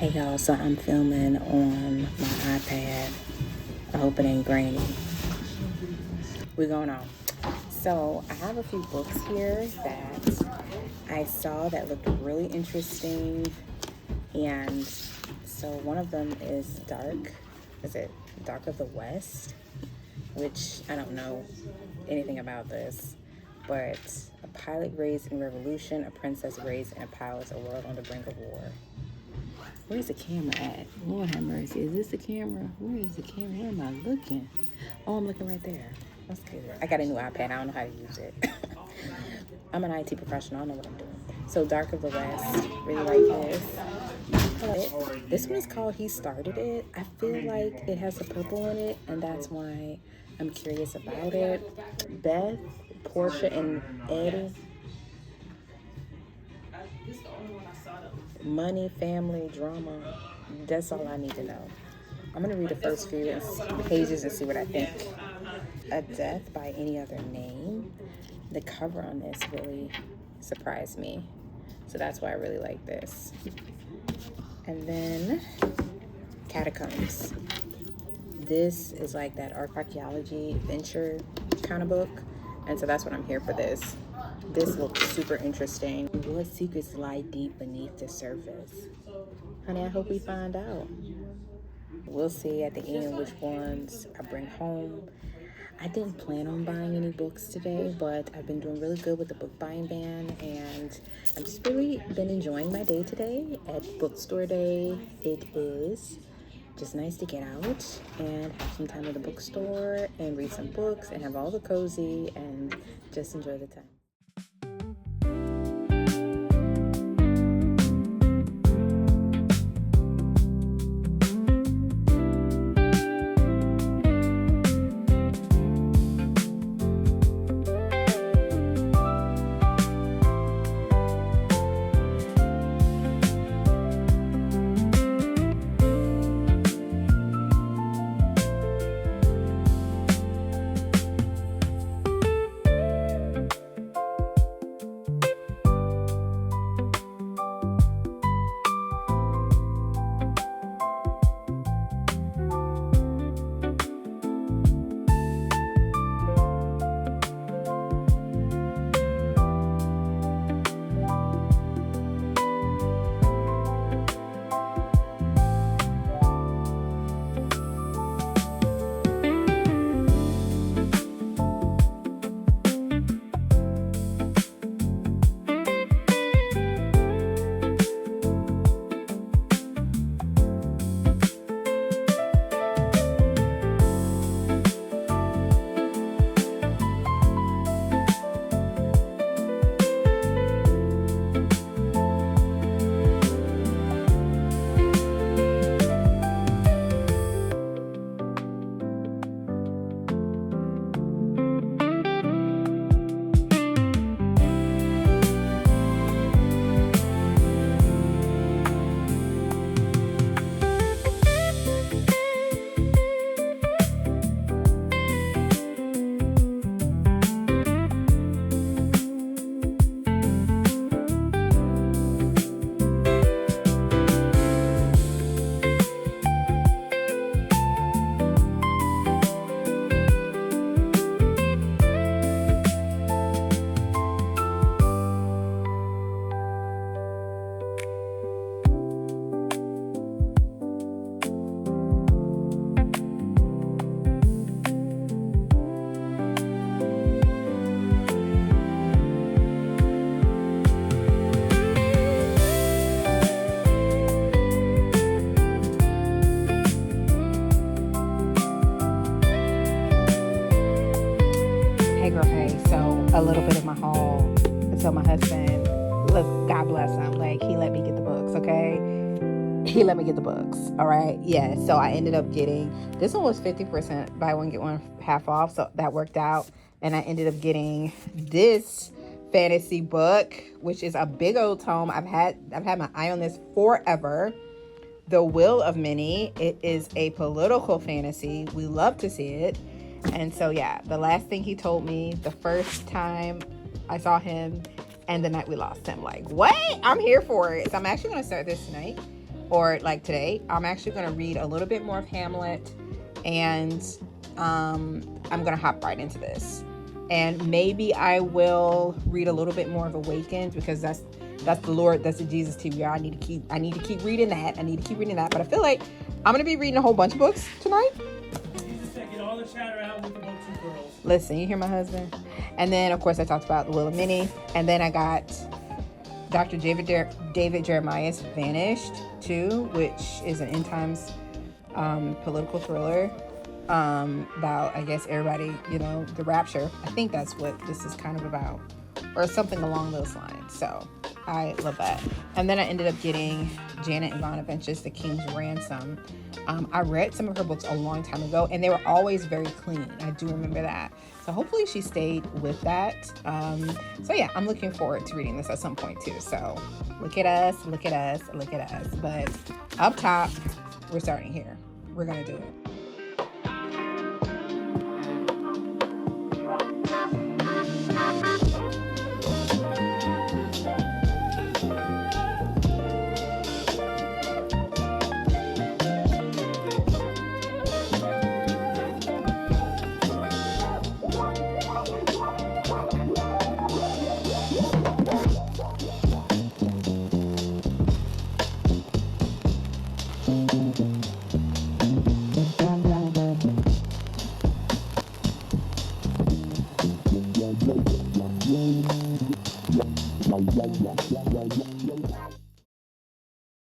Hey y'all, so I'm filming on my iPad. I hope it ain't grainy. We're going on. So I have a few books here that I saw that looked really interesting. And so one of them is Dark of the West? Which I don't know anything about this. But a pilot raised in revolution, a princess raised in a palace, a world on the brink of war. Where's the camera at? Lord have mercy. Is this the camera? Where is the camera? Where am I looking? Oh, I'm looking right there. That's good. I got a new iPad. I don't know how to use it. I'm an IT professional. I know what I'm doing. So Dark of the West. Really like this. This one is called He Started It. I feel like it has a purple in it, and that's why I'm curious about it. Beth, Portia, and Eddie. Money, family, drama. That's all I need to know. I'm going to read the first few pages and see what I think. A Death by Any Other Name. The cover on this really surprised me. So that's why I really like this. And then Catacombs. This is like that archaeology adventure kind of book. And so that's what I'm here for this. This looks super interesting. What secrets lie deep beneath the surface? Honey, I hope we find out. We'll see at the end which ones I bring home. I didn't plan on buying any books today, but I've been doing really good with the book buying ban, and I've just really been enjoying my day today at Bookstore Day. It is just nice to get out and have some time at the bookstore and read some books and have all the cozy and just enjoy the time. a little bit of my haul. I tell my husband, look, God bless him. Like, he let me get the books, okay? He let me get the books, all right? Yeah, so I ended up getting, this one was 50% buy one, get one half off, so that worked out. And I ended up getting this fantasy book, which is a big old tome. I've had my eye on this forever. The Will of Many. It is a political fantasy. We love to see it. And so, yeah, the last thing he told me the first time I saw him and the night we lost him, like, what? I'm here for it. So I'm actually going to start this tonight, or like today. I'm actually going to read a little bit more of Hamlet, and I'm going to hop right into this. And maybe I will read a little bit more of Awakened, because that's the Lord, that's the Jesus TBR. I need to keep reading that. But I feel like I'm gonna be reading a whole bunch of books tonight. Get all the chatter out with the books and girls. Listen, you hear my husband? And then of course I talked about The Will of Many, and then I got Dr. David Jeremiah's Vanished too, which is an end times political thriller. About, I guess, everybody, the rapture. I think that's what this is kind of about, or something along those lines. So I love that. And then I ended up getting Janet and Vaughn Adventures, The King's Ransom. I read some of her books a long time ago, and they were always very clean. I do remember that. So hopefully she stayed with that. So yeah, I'm looking forward to reading this at some point too. So look at us. But up top, we're starting here. We're gonna do it.